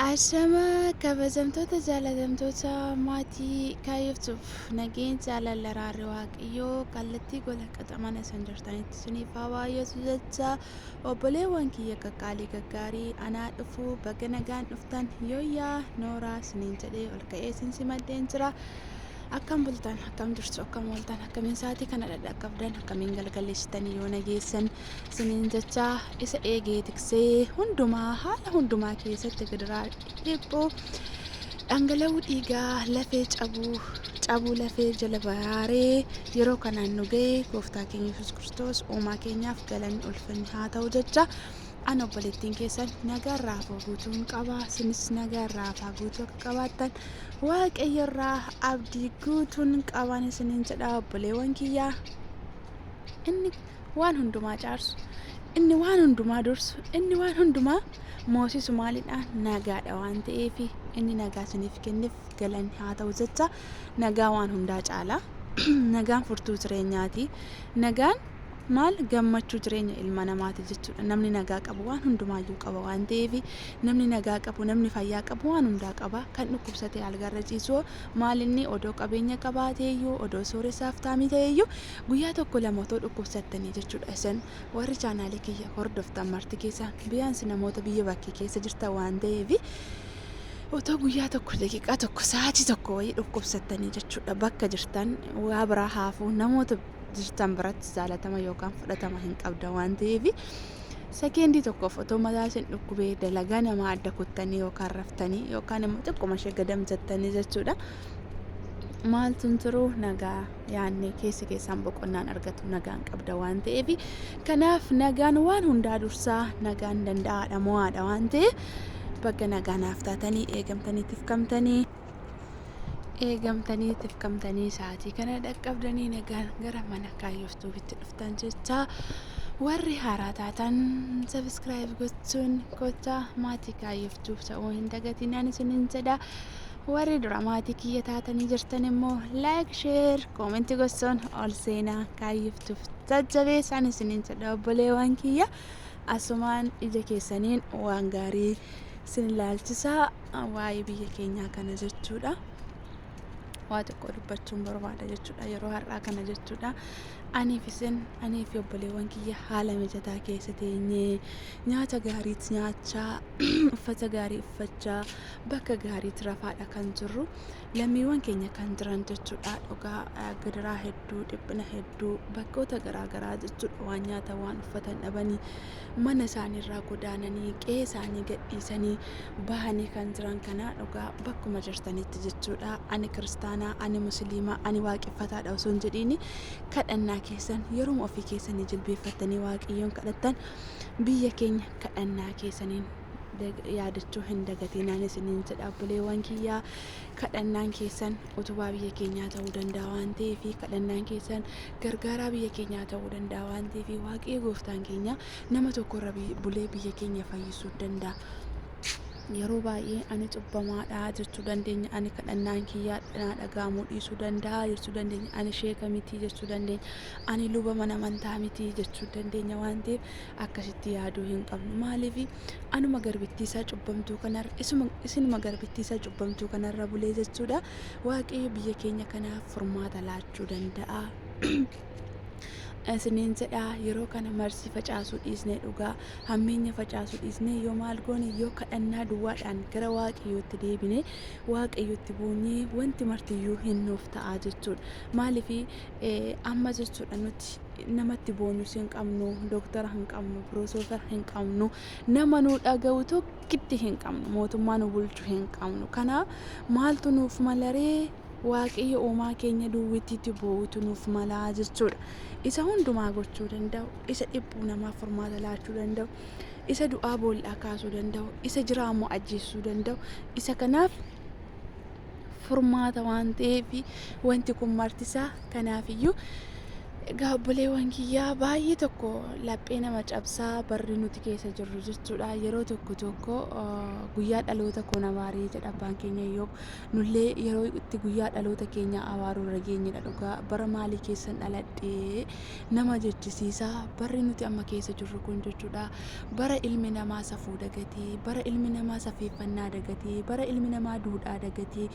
Ashama kabajamtoota jaalatamtoota maatii kaayyoftuuf nageen jaalala raarri waaqayyoo kallattii gola qaxamana san jirtanitti suniif hawaayyetu jecha obboleewwan kiyya qaqqaalii gaggaarii anaa dhufuu baga nagaan dhuftan yooyyaa nooraa siniin jedhee ol ka'ee simadeen jira. Akkam bultan akkam jirtu akkam ooltan akkamiin sa'aatii kana dhaqqabdan akkamiin galgaleessitanii yoo nageessan siniin jecha isa eegee tiksee hundumaa haala hundumaa keessatti gidiraa dhiphuu dhangala'uu dhiigaa lafee cabuu lafee jala baraaree yeroo kanaan nu ga'e gooftaa keenya Yesuus Kiristoos uumaa keenyaaf galanni ulfinni haa ta'u jecha. An obboleettiin keessan nagaarraa guutuun qaba sinis nagaarraa guutuu akka qabaattan waaqayyoorraa abdii guutuun qaban isiniin jedha obboleewwan kiyyaa. Inni waan hundumaa caarsu, inni waan hundumaa dursu, inni waan hundumaa moosisu maalidha? Nagaadha waan ta'eef inni nagaa isiniif kenneef galanni haa ta'u jecha. Nagaa waan hundaa caala. Nagaan furtuu jireenyaati. Nagaan maal gammachuu jireenya ilma namaati jechuudha. Namni nagaa qabu waan hundumaayyuu qaba waan ta'eef namni nagaa qabu namni fayyaa qabu waan hundaa qaba. Kan dhukkubsatee algarra ciisuu maal inni odoo qabeenya qabaateeyyuu odoo sooressaaf taamii ta'eeyyuu guyyaa tokko lama otoo dhukkubsattanii jechuudha. Isin warri chaanaalii kiyya hordoftan marti keessa biyyaansi namoota biyya bakkee keessa jirtan waan ta'eef otoo guyyaa tokko daqiiqaa tokko sa'aatii tokko wayii dhukkubsattanii jechuudha bakka jirtan waa biraa haafuu namoota jirtan biratti jaalatama yookaan fudhatama hin qabda waan ta'eef sekeendii tokkoof otoo mataa isin dhukkubee dalagaa namaa adda kuttanii yookaan raftanii yookaan immoo xiqquma ishee gadamsattanii jechuudha. Maaltu turuu nagaa yaannee keessaan boqonnaan argatu nagaan qabda waan ta'eef kanaaf nagaan waan hundaa dursaa nagaan danda'aadha mo'aadha waan ta'eef bakka nagaanaaf taatanii eegamtanii sa'aatii kana dhaqqabdanii nagaan gara mana kaayyoftuufitti dhuftan jecha warri haaraa taatan sabiskiraayib gochuun kottaa maatii kaayyoftuuf ta'uu hin dagatinaan isiniin jedha. Warri dura maatii kiyya taatanii jirtan immoo laayik sheer koomentii gochuun ol seenaa kaayyoftuuf jajjabeessaan isiniin jedha obboleewwan kiyya. Asumaan ija keessaniin waan gaarii isin ilaalchisaa waa'ee biyya keenyaa kana jechuudha. Waa tokko dubbachuun barbaada jechuudha yeroo har'aa kana jechuudha. Aniif obboleewwan kiyya haala mijataa keessa teenyee nyaata gaariitti nyaachaa uffata gaarii uffachaa bakka gaariitti rafaadha kan jirru lammiiwwan keenya kan jiran jechuudha. Dhugaa gidiraa hedduu dhiphina hedduu bakkoota garaagaraa jechuudha waan nyaata waan uffatan dhabanii mana isaaniirraa godaananii qe'ee isaanii gadhiisanii bahanii kan jiran kana dhugaa bakkuma jirtanitti jechuudha. Ani kiristaanaa ani musliimaa ani waaqeffataadha osoo hin jedhiin kadhannaa keessan yeroo ofii keessanii jilbeeffatanii waaqayyoon kadhattan biyya keenya kadhannaa keessaniin yaadachuu hin dagatinaan isiniin jedha obboleewwan kiyyaa. Kadhannaan keessan utubaa biyya keenyaa ta'uu danda'a waan ta'eef kadhannaan keessan gargaaraa biyya keenyaa ta'uu danda'a waan ta'eef waaqayyo gooftaan keenya nama tokkorra bulee biyya keenya fayyisuu danda'a. Yeroo baay'ee ani cubbamaadha jechuu dandeenya, ani kadhannaan kiyyaa dhagahamuu dhiisuu danda'a jechuu dandeenya, ani sheeka miti jechuu dandeenya, ani luba mana amantaa miti jechuu dandeenya waan ta'eef akkasitti yaaduu hin qabnu. Maaliif anuma garbittiisaa cubbamtuu kanarra isinuma garbittiisaa cubbamtuu kanarra bulee jechuudha. Waaqayyo biyya keenya kanaaf furmaata laachuu danda'a. Isiniin jedha yeroo kana marsii facaasuu dhiisnee dhugaa hammeenya facaasuu dhiisnee yoo maal goone yoo kadhannaa duwwaadhaan gara waaqayyootti deebine waaqayyootti boonyee wanti martiyyuu hin nuuf ta'a jechuudha. Maaliif amma jechuudha nuti namatti boonyus hin qabnu, dooktara hin qabnu, piroosoosara hin qabnu, nama nu dhaga'u tokkitti hin qabnu, mootummaa nu bulchu hin qabnu. Kanaaf maaltu nuuf malaree waaqayyo uumaa keenya duwwittiitti boo'utu nuuf malaa jechuudha. Isa hundumaa gochuu danda'u, isa dhibbuu namaa furmaata laachuu danda'u, isa du'aa boollaa kaasuu danda'u, isa jiraamu ajjeesuu danda'u, isa kanaaf furmaata waan ta'eef wanti kun martisaa kanaafiyyuu Egaa obboleewwan kiyyaa baay'ee tokko laphee nama cabsaa barri nuti keessa jirru jechuudha. Yeroo tokko tokko guyyaa dhaloota koo na baarii jedha abbaan keenya yoo nullee yeroo itti guyyaa dhaloota keenya abaaruu irra geenyedha dhugaa. Bara maalii keessan dhaladhee nama jechisiisaa barri nuti amma keessa jirru kun jechuudha. Bara ilmi namaa safuu dagatee, bara ilmi namaa safeeffannaa dagatee, bara ilmi namaa duudhaa dagatee,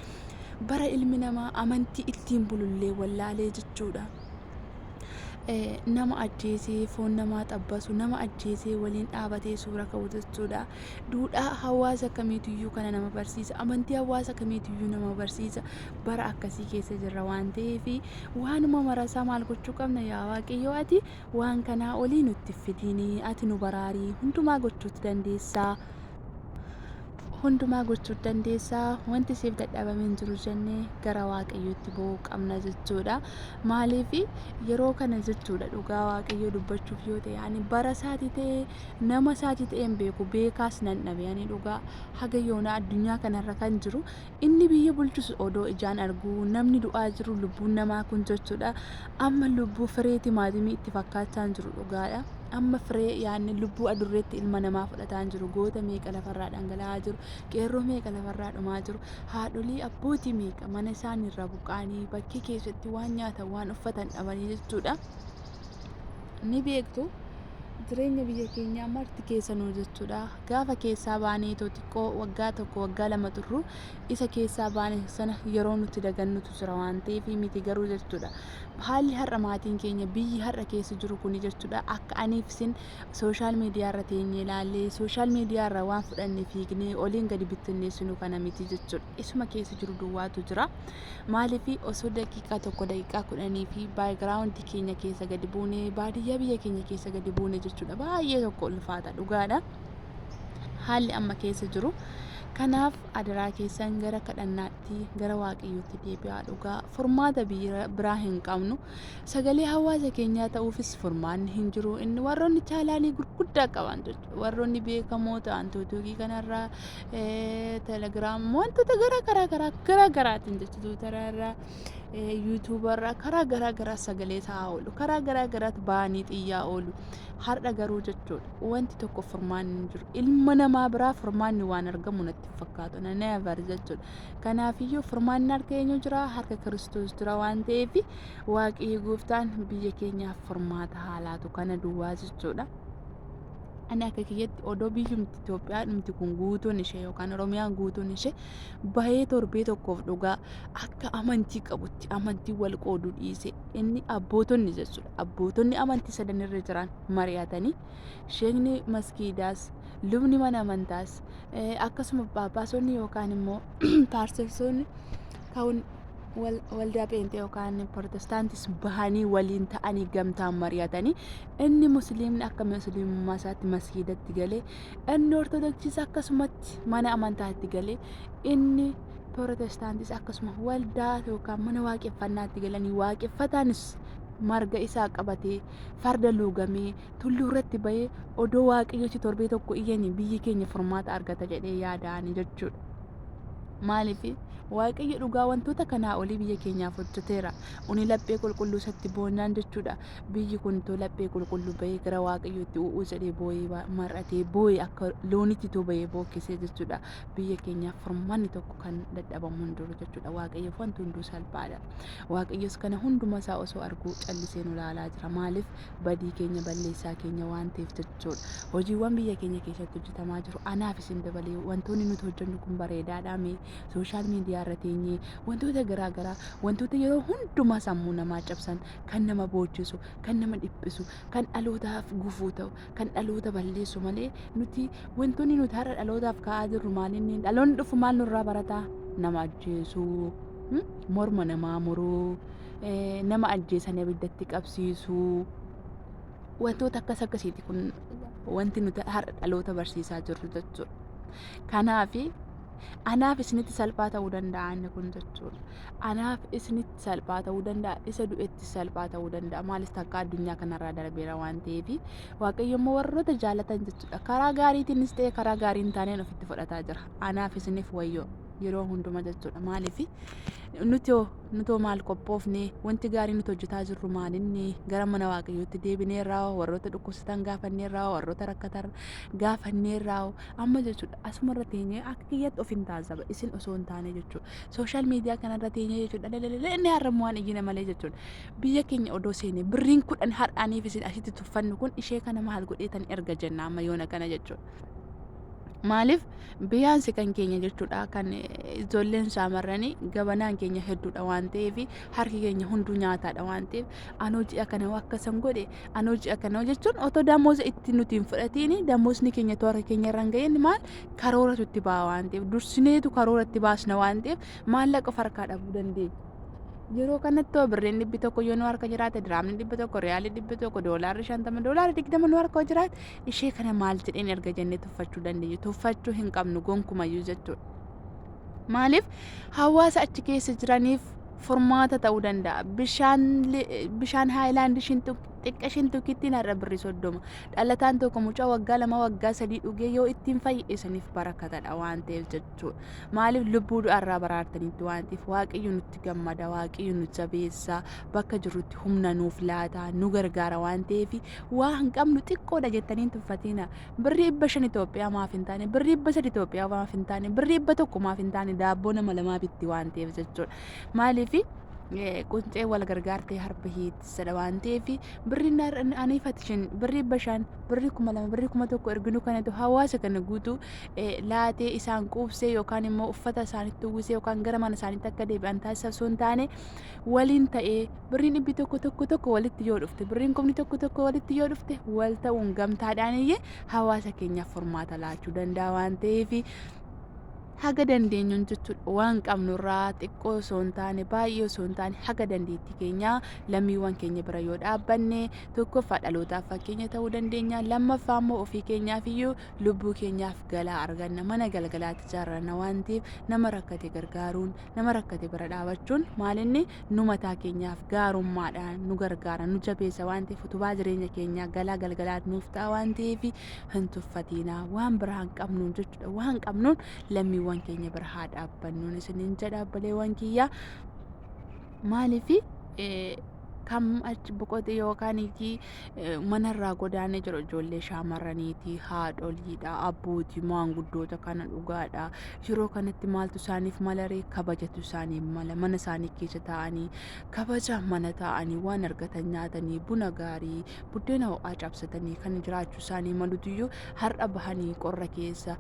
bara ilmi namaa amantii ittiin bulullee wallaalee jechuudha. Nama ajjeesee foon namaa xabbasu, nama ajjeesee waliin dhaabatee suura ka'u jechuudha. Duudhaa hawaasa kamiitiyyuu kana nama barsiisa. Amantii hawaasa kamiitiyyuu nama barsiisa. Bara akkasii keessa jirra waan ta'eef waanuma marasaa maal gochuu qabna yaa Waaqayyo ati waan kanaa olii nutti fidiinii ati nu baraarii hundumaa gochuutti dandeessaa. Hundumaa gochuu dandeessaa wanti siif dadhabame hin jiru jennee gara Waaqayyootti bu'uu qabna jechuudha. Maaliif yeroo kana jechuudha dhugaa Waaqayyoo dubbachuuf yoo ta'e ani bara isaatii ta'e nama isaatii ta'e hin beeku beekaas nan dhabe ani dhugaa haga yoona addunyaa kanarra kan jiru inni biyya bulchus odoo ijaan argu namni du'aa jiru lubbuun namaa kun jechuudha. Amma lubbuu firee timaatimii itti fakkaachaa hin jiru dhugaadha. Amma firee yaanni lubbuu adurreetti ilma namaa fudhataa jiru goota meeqa lafarraa dhangala'aa jiru qeerroo meeqa lafarraa dhumaa jiru haadholii abbootii meeqa mana isaaniirraa buqqaanii bakkee keessatti waan nyaatan waan uffatan dhabanii jechuudha. Ni beektu jireenya biyya keenyaa marti keessanuu jechuudha. Gaafa keessaa baanee xiqqoo waggaa tokko waggaa lama turru isa keessaa baane sana yeroo nuti dagannutu jira waan ta'eef miti garuu jechuudha. Haalli har'a maatiin keenya biyyi har'a keessa jiru kuni jechuudha. Akka aniifsin sooshaal miidiyaa irra teenyee ilaallee sooshaal miidiyaa irra waan fudhannee fiignee oliin gadi bittinneessinu kana miti jechuudha. Isuma keessa jiru duwwaatu jira. Maaliif osoo daqiiqaa tokko daqiiqaa 10 fi baayigiraawundii keenya keessa gadi buune baadiyyaa biyya keenya keessa gadi buune jechuudha. Baay'ee tokko ulfaata dhugaadha. Haalli amma keessa jiru. Kanaaf adaraa keessan gara kadhannaatti gara Waaqayyootti deebi'aa dhugaa furmaata biraa hin qabnu sagalee hawaasa keenyaa ta'uufis furmaanni hin jiru inni warroonni chaalaalii gurguddaa qaban warroonni beekamoo ta'an tiiktookii kanarraa telegiraam wantoota garaa garaatiin jechuudha tararraa yuutuubarraa karaa garaa garaa sagalee ta'aa oolu karaa garaa garaatti ba'anii xiyyaa oolu har'a garuu jechuudha wanti tokko furmaanni hin jiru ilma namaa biraa furmaanni waan argamu natti fakkaatu nana abar jechuudha. Kanaafiyyuu furmaanni harka eenyu jira harka Kiristoos jira waan ta'eef Waaqayyo gooftaan biyya keenyaaf furmaata haalaatu kana duwwaa jechuudha. Ani akka kiyyatti odoo biyyumti Itoophiyaa dhumti kun guutuun ishee yookaan Oromiyaan guutuun ishee bahee torbee tokkoof dhugaa akka amantii qabutti amantii wal qooduu dhiise inni abbootonni jechuudha. Abbootonni amantii sadan irra jiran mari'atanii sheekni maskiidaas lubni mana amantaas akkasuma baabaasoonni yookaan immoo paarsersoonni ka'uun waldaa pheenxee yookaan protestaantis bahanii waliin ta'anii gamtaan mari'atanii inni musliimni akka musliimummaa isaatti masgiidatti galee inni ortodoksiis akkasumatti mana amantaatti galee inni protestaantis akkasuma waldaa yookaan mana waaqeffannaatti galanii waaqeffataanis marga isaa qabatee farda luugamee tulluu irratti bahee odoo Waaqayyooti torbee tokko iyyanii biyyi keenya furmaata argata jedhee yaada'anii jechuudha. Maaliif Waaqayyo dhugaa wantoota kanaa olii biyya keenyaaf hojjeteera. Uni laphee qulqulluu isatti boonnaan jechuudha. Biyyi kun too laphee qulqulluu bahee gara Waaqayyootti u'uu jedhee boo'ee mar'atee boo'ee akka loonitti too bahee bookkisee jechuudha. Biyya keenyaaf furmaanni tokko kan dadhabamu hin jiru jechuudha. Waaqayyoof wanti hunduu salphaadha. Waaqayyos kana hunduma isaa osoo arguu callisee nu ilaalaa jira. Maaliif badii keenya balleessaa keenya waan ta'eef jechuudha. Hojiiwwan biyya keenya keessatti hojjetamaa jiru anaaf isin dabalee wantoonni nuti hojjennu kun bareedaadha mee sooshaal miidiyaa irra teenyee wantoota garaa garaa wantoota yeroo hundumaa sammuu namaa cabsan kan nama boochisu kan nama dhiphisu kan dhalootaaf gufuu ta'u kan dhaloota balleessu malee nuti wantoonni nuti har'a dhalootaaf ka'aa jirru maalinni dhaloonni dhufu maal nurraa barataa nama ajjeesuu morma namaa muruu nama ajjeesan abiddatti qabsiisuu wantoota akkasiiti kun wanti nuti har'a dhaloota barsiisaa jirru jechuudha. Kanaaf anaaf isinitti salphaa ta'uu danda'a inni kun jechuudha. Anaaf isinitti salphaa ta'uu danda'a isa du'etti salphaa ta'uu danda'a maalis takka addunyaa kanarraa darbeera waan ta'eef Waaqayyo immoo warroota jaalatan jechuudha. Karaa gaariitiinis ta'e karaa gaarii hin taaneen ofitti fudhataa jira. Anaaf isiniif wayyoo yeroo hunduma jechuudha. Maaliif nutoo maal qophoofne wanti gaarii nuti hojjetaa jirru maalinni gara mana waaqayyootti deebineerraa warroota dhukkubsatan gaafanneerraa warroota rakkatan gaafanneerraa amma jechuudha. Asuma irra teenyee akka kiyyatti of hin taasisa isin osoo hin taane jechuudha. Sooshaal miidiyaa kanarra teenyee jechuudha. Inni har'ammoo waan iyyina malee jechuudha. Biyya keenya odoo seene birriin 10 har'aaniif isin asitti tuffannu kun ishee kana maal godheetan erga jenna amma yoona kana jechuudha. Maaliif biyyaansi kan keenya jechuudha kan ijoolleen shaamarranii gabanaan keenya hedduudha waan ta'eef harki keenya hunduu nyaataadha waan ta'eef anoo ji'a kana akkasan godhe anoo ji'a kana jechuun otoo damooza itti nuti hin fudhatiin damoosni keenya toora keenya irra hin ga'in maal karooratu itti ba'a waan ta'eef dursineetu karoora itti baasna waan ta'eef maallaqa farkaa dhabuu dandeenya. Yeroo kanatti birriin 100 yoo nu harka jiraate diraamni 100 riyaalii 100 doolaarri 50 doolaarri 20 nu harka jiraate ishee kana maal jedheen erga jennee tuffachuu dandeenya tuffachuu hin qabnu gonkumayyuu jechuudha. Maaliif hawaasa achi keessa jiraniif furmaata ta'uu danda'a. Bishaan haayilaandii xiqqa ishiin tokkittiin har'a birrii 30 dhalataan tokko mucaa waggaa 2 waggaa 3 dhugee yoo ittiin fayyisaniif barakatadha waan ta'eef jechuudha. Maaliif lubbuu du'arraa baraartanitti waan ta'eef waaqayyo nutti gammada waaqayyo nu jabeessa bakka jirrutti humna nuuf laata nu gargaara waan ta'eef waa hin qabnu xiqqoodha jettanii tuffatina birrii 500 Itoophiyaa maaf hin taane birrii 300 Itoophiyaa maaf hin taane birrii 100 maaf hin taane daabboo nama lamaa bitti waan ta'eef jechuudha. Maaliif quncee wal gargaartee harba hiittisadha waan ta'eef birriin aniifatishin birrii 500 birrii 2000 birrii 1000 erginu kanatu hawaasa kana guutuu laatee isaan quubsee yookaan immoo uffata isaanitti uwwisee yookaan gara mana isaaniitti akka deebi'an taasisa osoo hin taane waliin ta'ee birriin 100 walitti yoo dhufte birriin 100 walitti yoo dhufte wal ta'uun gamtaadhaan iyyee hawaasa keenyaaf furmaata laachuu danda'a waan ta'eef haga dandeenyuun jechuudha waan qabnurraa xiqqoo osoo hin taane baay'ee osoo hin taane haga dandeettii keenya lammiiwwan keenya bira yoo dhaabbanne tokkoffaa dhalootaaf fakkeenya ta'uu dandeenya lammaffaa immoo ofii keenyaaf iyyuu lubbuu keenyaaf galaa arganna mana galgalaatti ijaarranna waan ta'eef nama rakkate gargaaruun nama rakkate bira dhaabachuun maalinni nu mataa keenyaaf gaarummaadhaan nu gargaara nu jabeessa waan ta'eef utubaa jireenya keenyaa galaa galgalaatti nuuf ta'a waan ta'eef hin tuffatinaa waan biraa hin qabnuun jechuudha waan qabnuun lammiiwwan keenya bira haa dhaabbannuun isiniin jedha obboleewwan kiyya. Maaliif kam achi boqote yookaan manarraa godaanee jiru ijoollee shaamarraniiti haadholiidha abbootii maanguddoota kana dhugaadha yeroo kanatti maaltu isaaniif malaree kabajatu isaanii mala mana isaanii keessa taa'anii kabaja mana taa'anii waan argatan nyaatanii buna gaarii buddeena ho'aa cabsatanii kan jiraachuu isaanii malutuyyuu har'a bahanii qorra keessa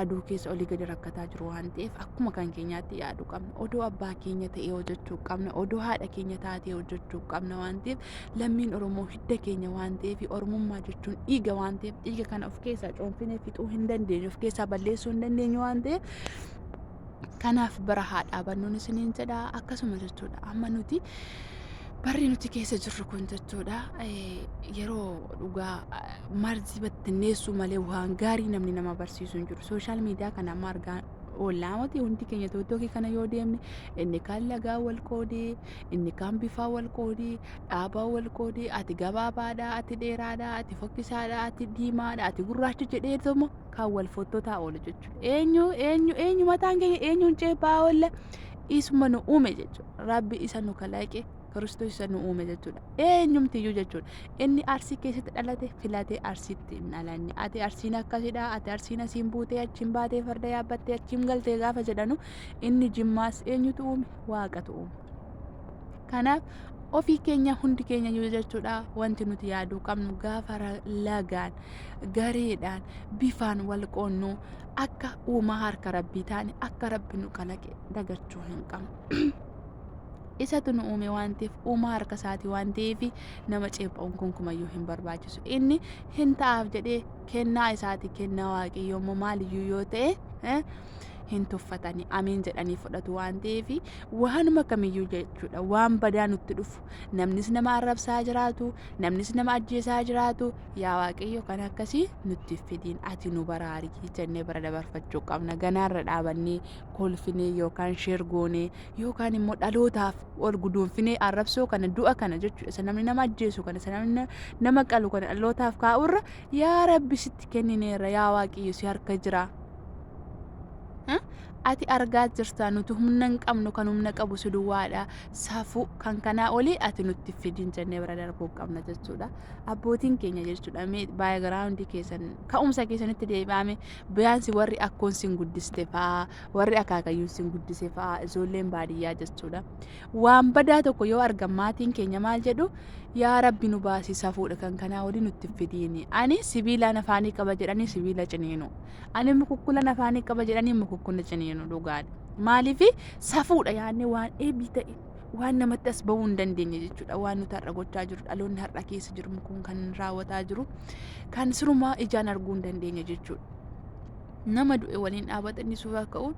aduu keessa olii gadi rakkataa jiru waan ta'eef akkuma kan keenyaatti yaaduu qabna odoo abbaa keenya ta'ee hojjechuu qabna odoo haadha keenya taatee hojjechuu qabna. Waan ta'eef lammiin Oromoo hidda keenya waan ta'eef Oromummaa jechuun dhiiga waan ta'eef dhiiga kana of keessaa coonfinee fixuu hin dandeenyu of keessaa balleessuu hin dandeenyu waan ta'eef kanaaf bira haa dhaabannuun isiniin jedha akkasuma jechuudha amma nuti barri nuti keessa jirru kun jechuudha yeroo dhugaa marzii battinneessuu malee waan gaarii namni nama barsiisu hin jiru sooshaal miidiyaa kana amma argaa ollaamati hundi keenya tokko kana yoo deemne inni kaan lagaa wal qoodee inni kaan bifaa wal qoodee dhaabaa wal qoodee ati gabaabaadha ati dheeraadha ati fokkisaadha ati diimaadha ati gurraacha jedhee tomo kaan wal fottootaa oolu jechuudha eenyu mataan keenya eenyuun ceebaa oolla isuma nu uume jechuudha rabbi isa nu kalaaqe Kiristoos isa nu uume jechuudha eenyumtiyyuu jechuudha inni arsii keessatti dhalate filatee arsiitti hin dhalanne ati arsiin akkasidha ati arsiin asiin buutee achiin baatee farda yaabbattee achiin galtee gaafa jedhanu inni jimmaas eenyutu uume waaqatu uume kanaaf ofii keenya hundi keenya yoo jechuudha wanti nuti yaaduu qabnu gaafa lagaan gareedhaan bifaan wal qoonnuu akka uumaa harka rabbii taane akka rabbi nu kalaqe dagachuu hin qabnu. Isatu nu uume waan ta'eef uumaa harka isaatii waan ta'eef nama ceephaa'uun gonkumayyuu hin barbaachisu inni hin ta'aaf jedhee kennaa isaatii kennaa waaqayyoo immoo maaliyyuu yoo ta'e hin tuffatanii amiin jedhanii fudhatu waan ta'eef waanuma kamiyyuu jechuudha waan badaa nutti dhufu namnis nama arrabsaa jiraatu namnis nama ajjeesaa jiraatu yaa waaqayyo kan akkasii nutti fidiin ati nu baraarii jennee bara dabarfachuu qabna ganaarra dhaabannee kolfinee yookaan sheergoonee yookaan immoo dhalootaaf ol guduunfinee arrabsoo kana du'a kana jechuudha isa namni nama ajjeesu kana isa namni nama qalu kana dhalootaaf kaa'urra yaa rabbi sitti kennineerra yaa waaqayyo si harka jira ati argaa jirta nuti humna hin qabnu kan humna qabu si duwwaadha safuu kan kanaa olii ati nutti fidin jennee bira darbuu qabna jechuudha. Abbootiin keenya jechuudha baay'ee keessan ka'umsa keessanitti deebi'ame biyaansi warri akkoon sin guddiste fa'aa warri akaakayyuun sin guddise fa'aa ijoolleen baadiyyaa jechuudha. Waan badaa tokko yoo argan maatiin keenya maal jedhu yaa rabbi nu baasii safuudha kan kanaa olii nutti fidiini. Ani sibiila afaanii qaba jedhanii sibiila ciniinu. Ani mukukkula afaanii qaba jedhanii mukukkula ciniinu dhugaadha. Maaliif safuudha yaadne waan eebbi ta'e waan namatti as bahuu hin dandeenye jechuudha. Waan nuti har'a gochaa jiru dhaloonni har'a keessa jiru kun kan raawwataa jiru kan sirumaa ijaan arguu hin dandeenye jechuudha. Nama du'e waliin dhaabatanii suuraa ka'uun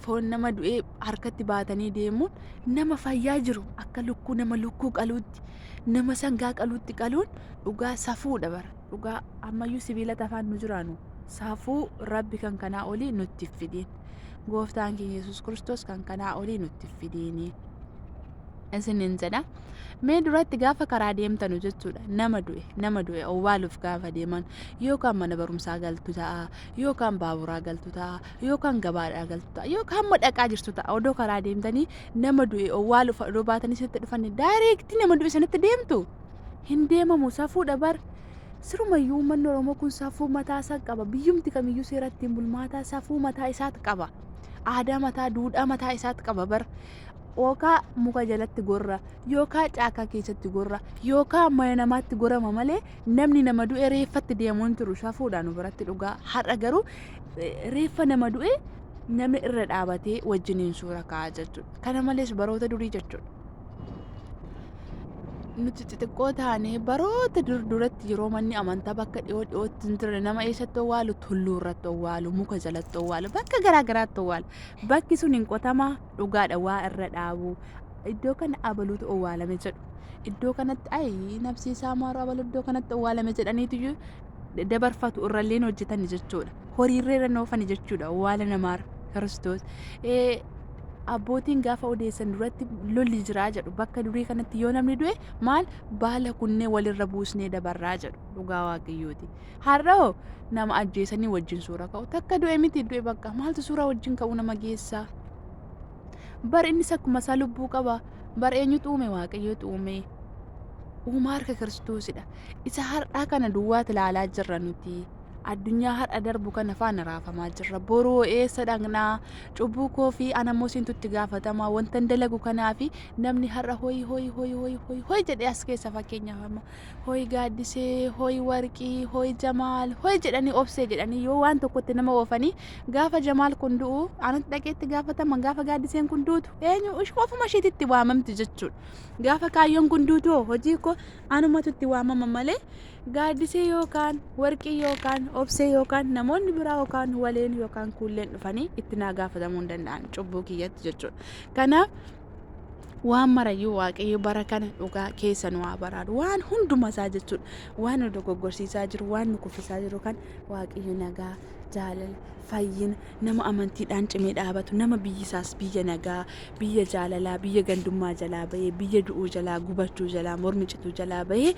foon nama du'e harkatti baatanii deemuun nama fayyaa jiru akka lukkuu nama lukkuu qaluutti nama sangaa qaluutti qaluun dhugaa safuudha bara. Dhugaa ammayyuu sibiila afaan nu jiraanu safuu rabbi kan kanaa olii nutti fidiin. Gooftaan keenya Yesuus Kiristoos kan kanaa olii nutti fidiini. Isiniin jedha. Mee duratti gaafa karaa deemtanu jechuudha nama du'e awwaaluuf gaafa deeman yookaan mana barumsaa galtu ta'a yookaan baaburaa galtu ta'a yookaan gabaadhaa galtu ta'a yookaan dhaqaa jirtu ta'a odoo karaa deemtanii nama du'e awwaaluuf odoo baatanii sitti dhufan daayireektii nama du'e sanitti deemtu hin deemamu safuudha bar. Sirumayyuu uummanni Oromoo kun safuu mataa isaa qaba. Biyyumti kamiyyuu seeratti bulmaataa safuu mataa isaati qaba. Aadaa mataa duudhaa mataa isaati qaba bar. Yookaan muka jalatti gorra yookaan caakaa keessatti gorra yookaan mana namaatti gorama malee namni nama du'e reeffatti deemuun jiru safuudhaan biratti dhugaa. Har'a garuu reeffa nama du'e namni irra dhaabatee wajjiniin suura ka'aa jechuudha. Kana malees baroota durii jechuudha. Nuti xixiqqoo taanee baroota duratti yeroo manni amantaa bakka dhiyootti hin turre nama eessatti owwaalu tulluu irratti owwaalu muka jalatti owwaalu bakka garaa garaatti owwaalu bakki sun hin qotamaa dhugaadha waa irra dhaabu iddoo kana abaluutu owwaalame jedhu iddoo kanatti ayi nabsiisaa maaru abalu iddoo kanatti owwaalame jedhaniitu dabarfatu irralleen hojjetan jechuudha horiirree irra noofani jechuudha owwaala namaar Kiristoos. Abbootiin gaafa odeessan duratti lolli jiraa jedhu bakka durii kanatti yoo namni du'e maal baala kunnee walirra buusnee dabarraa jedhu dhugaa waaqayyooti. Har'oo nama ajjeesanii wajjin suura ka'u takka du'e miti du'e bakka maaltu suura wajjin ka'u nama geessaa. Bar innis akkuma isaa lubbuu qaba. Bar eenyutu uume waaqayyootu uume. Uumaa harka Kiristoosidha. Isa har'aa kana duwwaati ilaalaa jirra nuti. Addunyaa har'a darbu kana faana raafamaa jirra. Boruu eessa dhaqnaa cubbuu koo fi anammoo siintutti gaafatamaa wanta dalagu kanaafi namni har'a hoyi jedhee as keessa fakkeenyaaf amma hoyi gaaddisee hoyi warqii hoyi jamaal hoyi jedhanii obsee jedhanii yoo waan tokkotti nama oofanii gaafa jamaal kun du'u anatti dhaqeetti gaafatama gaafa gaaddiseen kun duutu eenyu ofuma isheetitti waamamti jechuudha. Gaafa kaayyoon kun duutu hojii koo anumatutti waamama malee gaaddisee yookaan warqii yookaan obsee yookaan namoonni biraa yookaan waleen yookaan kuulleen dhufanii itti naa gaafatamuu hin danda'an cubbuu kiyyatti jechuudha. Kanaaf waan marayyuu waaqayyo bara kana dhugaa keessa nu haa baraadu waan hunduma isaa jechuudha. Waan nu dogoggorsiisaa jiru waan nu kuffisaa jiru kan waaqayyo nagaa jaalala fayyina nama amantiidhaan cimee dhaabatu nama biyyisaas biyya nagaa biyya jaalalaa biyya gandummaa jalaa bahee biyya du'uu jalaa gubachuu jalaa mormi cituu jalaa bahee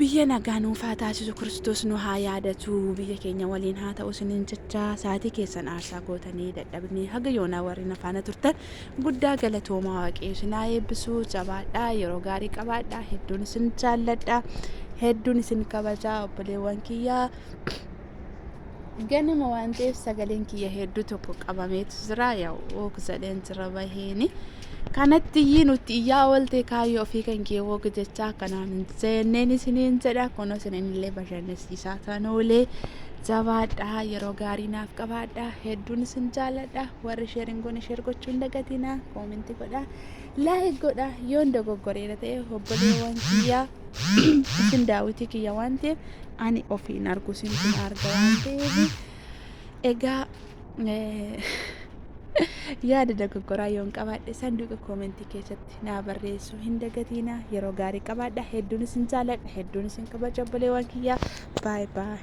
biyya nagaa nuuf haa taasisu Kiristoos nu haa yaadatu biyya keenya waliin haa ta'u isiniin jecha sa'aatii keessan aarsaa gootanii dadhabnee haga yoonaa warreen afaana turtan guddaa galatoomaa waaqayyo isin haa eebbisu jabaadhaa yeroo gaarii qabaadhaa hedduun isin jaalladhaa hedduun isin kabajaa obboleewwan kiyyaa. Ganama waan ta'eef sagaleen kiyya hedduu tokko qabameetu jira yaa sadeen jira baheeni kanatti nuti iyyaa oolte kaayyoo ofii kan kee woog jechaa kanaan seenneen isiniin jedha kuno isiniin illee bashannansiisaa tanoolee jabaadhaa yeroo gaarii naaf qabaadhaa hedduun isin jaalladha warri sheerin goone sheer gochuu hin dagatinaa koomentii godhaa laayik godhaa yoon dogoggoreera ta'e obboleewwan kiyyaa isin daawwitii kiyya waan ta'eef ani ofiin argu isin arga waan ta'eef egaa yaada dogoggoraa yoon qabaadhe sanduuqa koomentii keessatti naa barreessu hin dagatinaa yeroo gaarii qabaadha hedduun isin jaalladha hedduun isin kabaja obboleewwan kiyyaa baay baay.